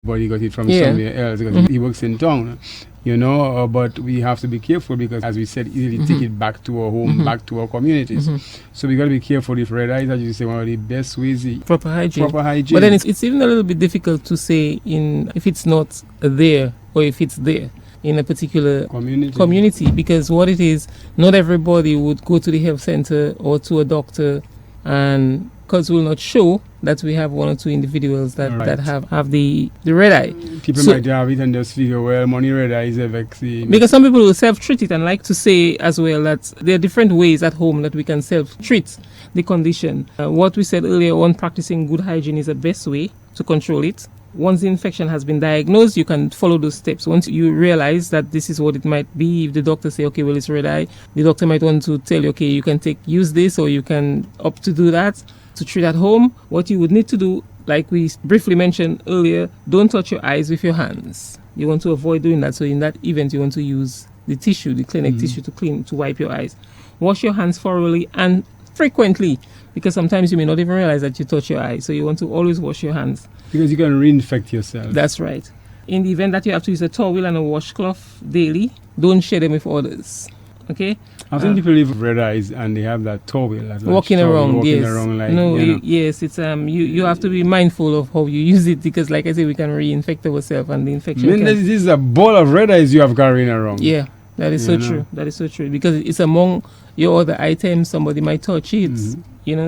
but he got it from somewhere else because he works in town. But we have to be careful because, as we said, easily take it back to our home, back to our communities. So we got to be careful. If red eye is, as you say, one of the best ways is proper hygiene. But then it's even a little bit difficult to say if it's not there or if it's there in a particular community, because what it is, not everybody would go to the health center or to a doctor, and because we'll not show that we have one or two individuals that have the red eye. People might have it and just figure, well, money red eye is a vaccine. Because some people will self-treat it, and like to say as well that there are different ways at home that we can self-treat the condition. What we said earlier on, practicing good hygiene is the best way to control it. Once the infection has been diagnosed, you can follow those steps. Once you realize that this is what it might be, if the doctor say, okay, well, it's red eye, the doctor might want to tell you, okay, you can use this, or you can opt to do that to treat at home. What you would need to do, like we briefly mentioned earlier, don't touch your eyes with your hands. You want to avoid doing that. So in that event, you want to use the tissue, the clinic tissue to wipe your eyes. Wash your hands thoroughly and frequently, because sometimes you may not even realize that you touch your eye. So you want to always wash your hands. Because you can reinfect yourself. That's right. In the event that you have to use a towel and a washcloth daily, don't share them with others. Okay? I've seen people live with red eyes and they have that towel. Walking around, yes. Like, yes, it's you have to be mindful of how you use it, because like I say, we can reinfect ourselves and the infection. This is a ball of red eyes you have carrying around. Yeah, that is so true. That is so true, because it's among your other items. Somebody might touch it.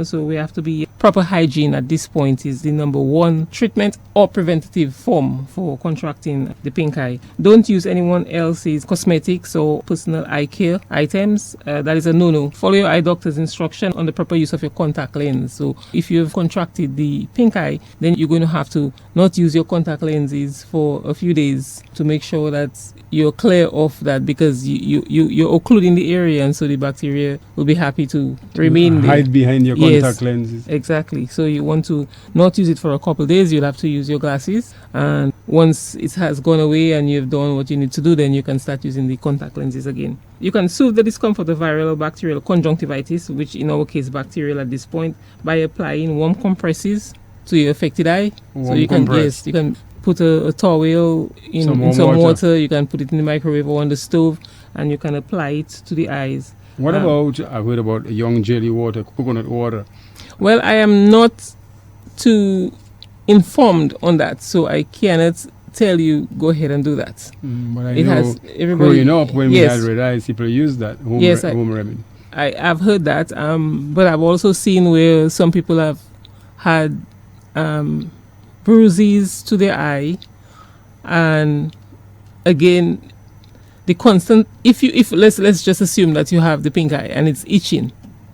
So we have to be proper hygiene at this point is the number one treatment or preventative form for contracting the pink eye. Don't use anyone else's cosmetics or personal eye care items. That is a no-no. Follow your eye doctor's instruction on the proper use of your contact lens. So if you've contracted the pink eye, then you're going to have to not use your contact lenses for a few days to make sure that you're clear of that, because you're occluding the area, and so the bacteria will be happy to remain there. Hide behind your contact lenses. Exactly. So you want to not use it for a couple of days. You'll have to use your glasses, and once it has gone away and you've done what you need to do, then you can start using the contact lenses again. You can soothe the discomfort of viral or bacterial conjunctivitis, which in our case bacterial at this point, by applying warm compresses to your affected eye. You can put a towel in some water. You can put it in the microwave or on the stove, and you can apply it to the eyes. What about, I've heard about young jelly water, coconut water. Well, I am not too informed on that, so I cannot tell you go ahead and do that. But I know growing up when we had red eyes, people use that home remedy. I've heard that, but I've also seen where some people have had bruises to their eye, and again, the constant, if let's just assume that you have the pink eye and it's itching,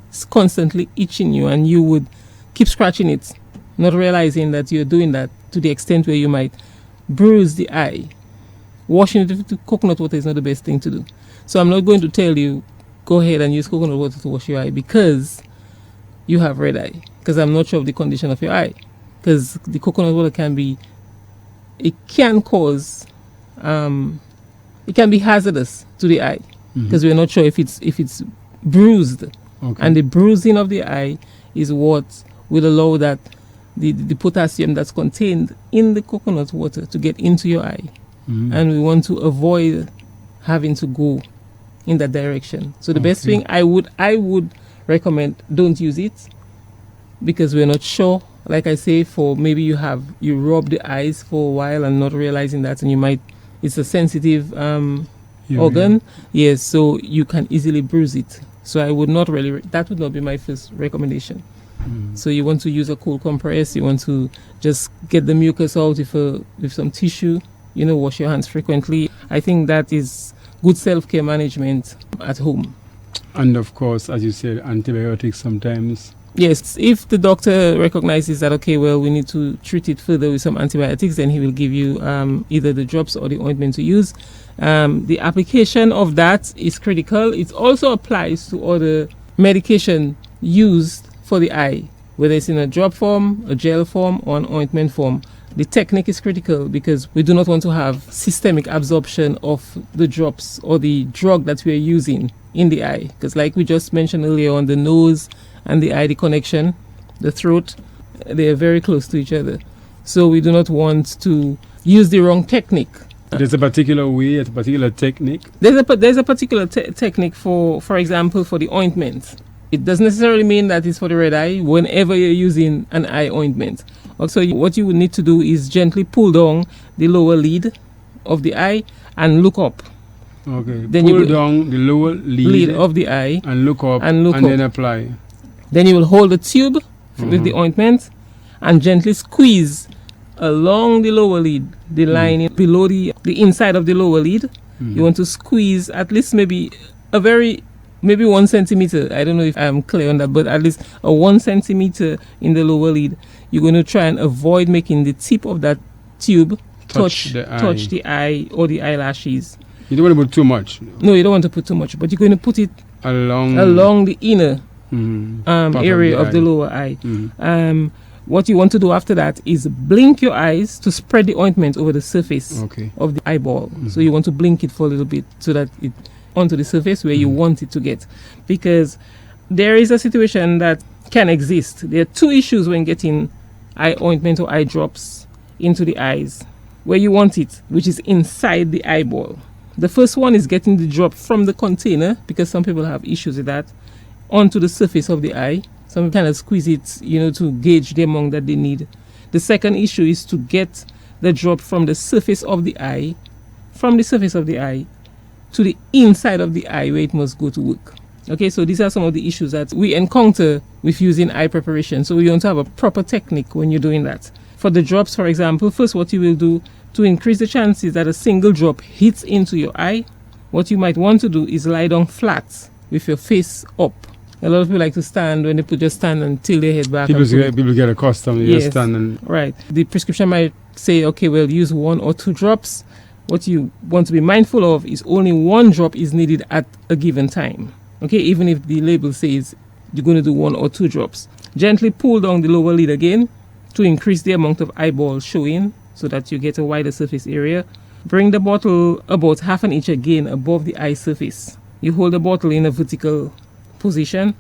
it's constantly itching you, and you would keep scratching it, not realizing that you're doing that to the extent where you might bruise the eye. Washing it with coconut water is not the best thing to do. So I'm not going to tell you go ahead and use coconut water to wash your eye because you have red eye, because I'm not sure of the condition of your eye, because the coconut water can be hazardous to the eye, because we're not sure if it's bruised. Okay. And the bruising of the eye is what will allow that the potassium that's contained in the coconut water to get into your eye. And we want to avoid having to go in that direction. So the best thing I would recommend, don't use it, because we're not sure. Like I say, for maybe you rub the eyes for a while and not realizing that, and it's a sensitive organ. Yes, so you can easily bruise it. So I would not that would not be my first recommendation. So you want to use a cool compress. You want to just get the mucus out with some tissue. Wash your hands frequently. I think that is good self-care management at home. And of course, as you said, antibiotics sometimes. Yes, if the doctor recognizes that, okay, well, we need to treat it further with some antibiotics, then he will give you either the drops or the ointment to use. The application of that is critical. It also applies to other medication used for the eye, whether it's in a drop form, a gel form, or an ointment form. The technique is critical because we do not want to have systemic absorption of the drops or the drug that we are using in the eye. Because like we just mentioned earlier on, the nose and the eye, the connection, the throat, they are very close to each other. So we do not want to use the wrong technique. There's a particular way, a particular technique. There's a particular technique for example, for the ointment. It doesn't necessarily mean that it's for the red eye whenever you're using an eye ointment. Also, what you would need to do is gently pull down the lower lid of the eye and look up. Okay. Then pull down the lower lid of the eye and look up and then apply. Then you will hold the tube with the ointment and gently squeeze along the lower lid, the lining below the inside of the lower lid. You want to squeeze at least maybe 1 centimeter. I don't know if I'm clear on that, but at least a 1 centimeter in the lower lid. You're going to try and avoid making the tip of that tube touch the eye or the eyelashes. You don't want to put too much. No, you don't want to put too much, but you're going to put it along the inner area of the lower eye. What you want to do after that is blink your eyes to spread the ointment over the surface of the eyeball. So you want to blink it for a little bit so that it onto the surface where you want it to get. Because there is a situation that can exist. There are two issues when getting eye ointment or eye drops into the eyes where you want it, which is inside the eyeball. The first one is getting the drop from the container, because some people have issues with that, onto the surface of the eye. Some people kind of squeeze it, to gauge the amount that they need. The second issue is to get the drop from the surface of the eye, to the inside of the eye where it must go to work. Okay, so these are some of the issues that we encounter with using eye preparation. So you want to have a proper technique when you're doing that. For the drops, for example, first what you will do to increase the chances that a single drop hits into your eye, what you might want to do is lie down flat with your face up. A lot of people like to stand when they just stand and tilt their head back. People get accustomed to just stand and... Right. The prescription might say, okay, well, use 1 or 2 drops. What you want to be mindful of is only 1 drop is needed at a given time. Okay, even if the label says you're going to do 1 or 2 drops. Gently pull down the lower lid again to increase the amount of eyeball showing so that you get a wider surface area. Bring the bottle about 1/2 inch again above the eye surface. You hold the bottle in a vertical position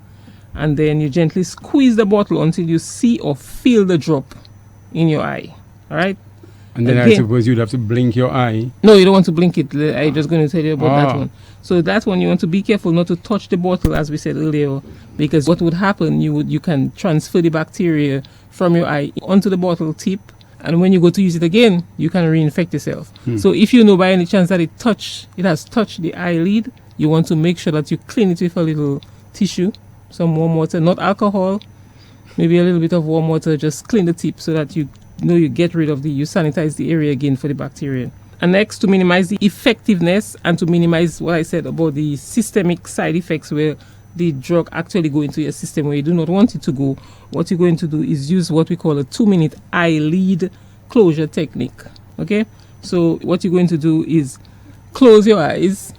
and then you gently squeeze the bottle until you see or feel the drop in your eye. All right? And then again, I suppose you'd have to blink your eye. No, you don't want to blink it. I'm just going to tell you about that one. So that one, you want to be careful not to touch the bottle, as we said earlier, because what would happen, you can transfer the bacteria from your eye onto the bottle tip, and when you go to use it again, you can reinfect yourself. So if you know by any chance that it has touched the eyelid, you want to make sure that you clean it with a little tissue, some warm water, not alcohol, maybe a little bit of warm water, just clean the tip so that you get rid of you sanitize the area again for the bacteria. And next, to minimize the effectiveness and to minimize what I said about the systemic side effects where the drug actually go into your system where you do not want it to go, what you're going to do is use what we call a 2-minute eyelid closure technique. Okay? So what you're going to do is close your eyes.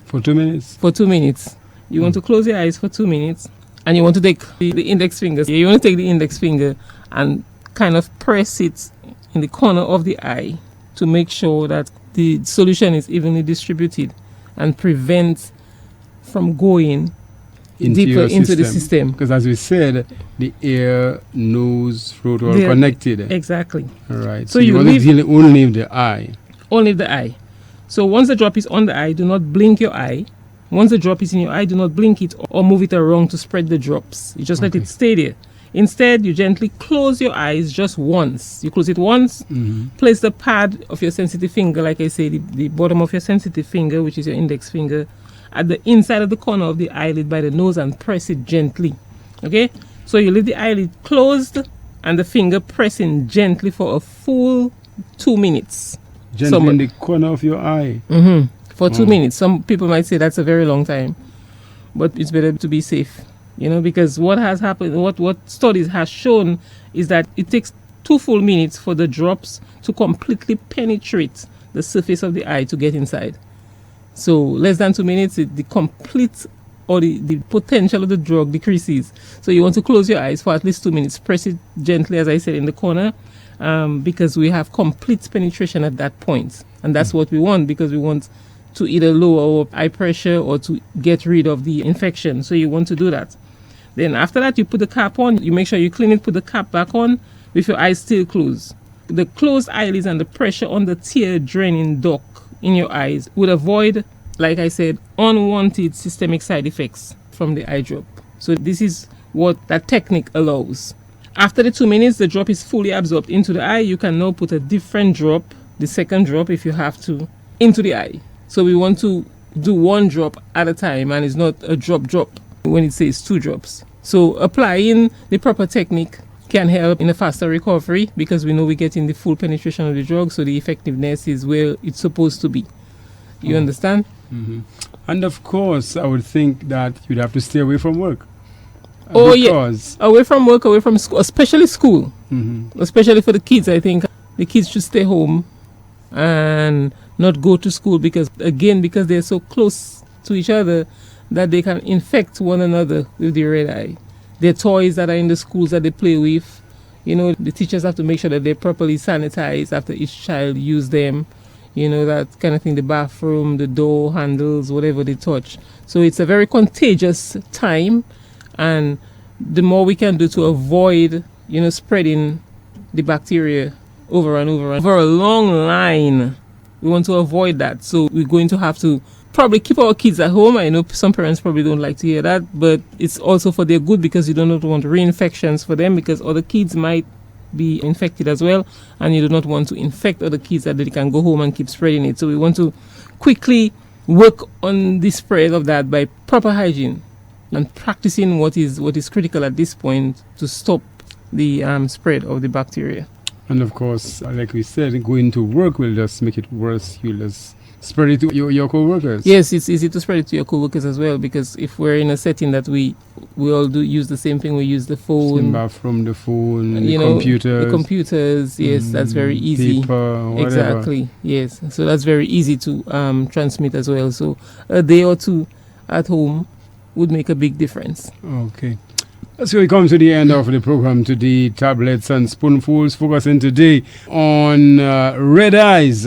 For 2 minutes? For 2 minutes. You want to close your eyes for 2 minutes and you want to take the index finger. You want to take the index finger and kind of press it in the corner of the eye to make sure that the solution is evenly distributed and prevent from going deeper into the system. Because as we said, the ear, nose, throat are all connected. Exactly. All right. So you want to deal only with the eye. Only the eye. So once the drop is on the eye, do not blink your eye. Once the drop is in your eye, do not blink it or move it around to spread the drops. You just let it stay there. Instead, you gently close your eyes just once. You close it once, place the pad of your sensitive finger, like I say, the bottom of your sensitive finger, which is your index finger, at the inside of the corner of the eyelid by the nose and press it gently. Okay? So you leave the eyelid closed and the finger pressing gently for a full 2 minutes. Gently in the corner of your eye? For 2 minutes. Some people might say that's a very long time, but it's better to be safe. Because what has happened, what studies has shown is that it takes 2 full minutes for the drops to completely penetrate the surface of the eye to get inside. So less than 2 minutes, the complete or the potential of the drug decreases. So you want to close your eyes for at least 2 minutes. Press it gently, as I said, in the corner, because we have complete penetration at that point. And that's what we want, because we want to either lower our eye pressure or to get rid of the infection. So you want to do that. Then after that, you put the cap on. You make sure you clean it, put the cap back on with your eyes still closed. the closed eyelids and the pressure on the tear draining duct in your eyes would avoid, like I said, unwanted systemic side effects from the eye drop. So this is what that technique allows. After the 2 minutes, the drop is fully absorbed into the eye. You can now put a different drop, the second drop if you have to, into the eye. So we want to do 1 drop at a time, and it's not a drop when it says 2 drops. So applying the proper technique can help in a faster recovery, because we know we're getting the full penetration of the drug, so the effectiveness is where it's supposed to be. You understand? Mm-hmm. And of course, I would think that you'd have to stay away from work. Yes, away from work, away from school, especially school. Mm-hmm. Especially for the kids, I think the kids should stay home and not go to school, because they're so close to each other that they can infect one another with the red eye. Their toys that are in the schools that they play with, the teachers have to make sure that they're properly sanitized after each child use them. That kind of thing, the bathroom, the door handles, whatever they touch. So it's a very contagious time, and the more we can do to avoid, spreading the bacteria over and over a long line, we want to avoid that. So we're going to have to probably keep our kids at home. I know some parents probably don't like to hear that, but it's also for their good, because you do not want reinfections for them, because other kids might be infected as well, and you do not want to infect other kids that they can go home and keep spreading it. So we want to quickly work on the spread of that by proper hygiene and practicing what is critical at this point to stop the spread of the bacteria. And of course, like we said, going to work will just make it worse. You'll just spread it to your co-workers. Yes, it's easy to spread it to your co-workers as well, because if we're in a setting that we all do use the same thing, we use the phone, same bathroom, the phone, the computers. Yes, that's very easy. Paper, whatever. Exactly. Yes, so that's very easy to transmit as well. So a day or two at home would make a big difference. Okay. So we come to the end of the program today. Tablets and spoonfuls, focusing today on red eyes.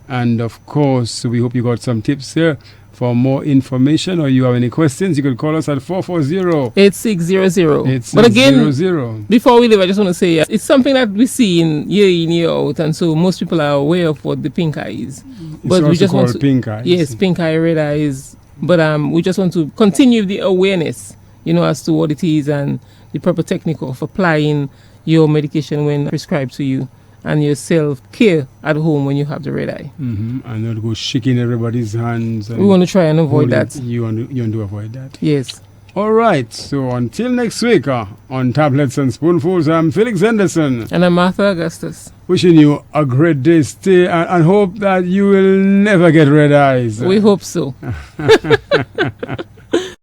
And of course, we hope you got some tips here. For more information, or you have any questions, you can call us at 440-8600. But again, before we leave, I just want to say it's something that we see year in, year out, and so most people are aware of what the pink eye is. But we just want to pink eyes. Yes, pink eye, red eyes. But we just want to continue the awareness, as to what it is and the proper technique of applying your medication when prescribed to you, and your self-care at home when you have the red eye. Mm-hmm. And not go shaking everybody's hands. We want to try and avoid that. You want to avoid that. Yes. All right. So until next week on Tablets and Spoonfuls, I'm Felix Henderson. And I'm Martha Augustus. Wishing you a great day. Stay and hope that you will never get red eyes. We hope so.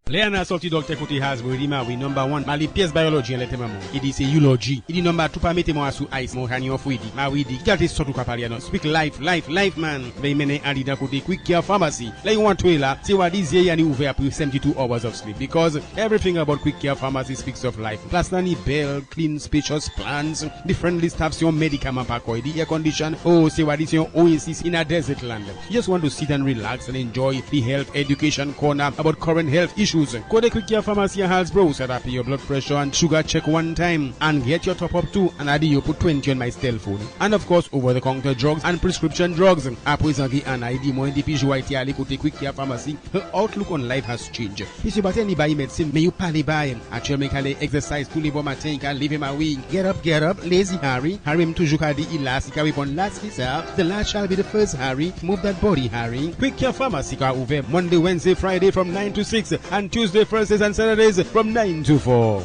Leana sorti Dr. Kote Hasbury di ma we number 1 mali pièce biology en lete maman. Il dit c'est eulogy. Il dit number 2 pas mettez moi sous ice mon hani off widi. Ma we di gate sortu ka parler non. Speak life man. They mene ali da kote quick care pharmacy. Like you want to la, see what this year yani ouvert pour 72 hours of sleep, because everything about quick care pharmacy speaks of life. Plus nani bell, clean spacious plants, different list have your medicament pack or the air condition. Oh, see what is your oasis in a desert land. You just want to sit and relax and enjoy the health education corner about current health issues. Go to Quick Care Pharmacy and Halsbro, set up your blood pressure and sugar check one time, and get your top up too. And I you put 20 on my telephone. And of course, over the counter drugs and prescription drugs. Après and ID more DPJ white ali kote Quick Care Pharmacy. Her outlook on life has changed. If you buy any buy medicine, may you pally buy. Actually make exercise to live on my tank and leave him away. Get up, lazy Harry. Harry him toujours kadi elastic weapon last sir. The last shall be the first Harry. Move that body, Harry. Quick Care Pharmacy are ouvert Monday, Wednesday, Friday from 9 to 6 and Tuesday, Thursdays and Saturdays from 9 to 4.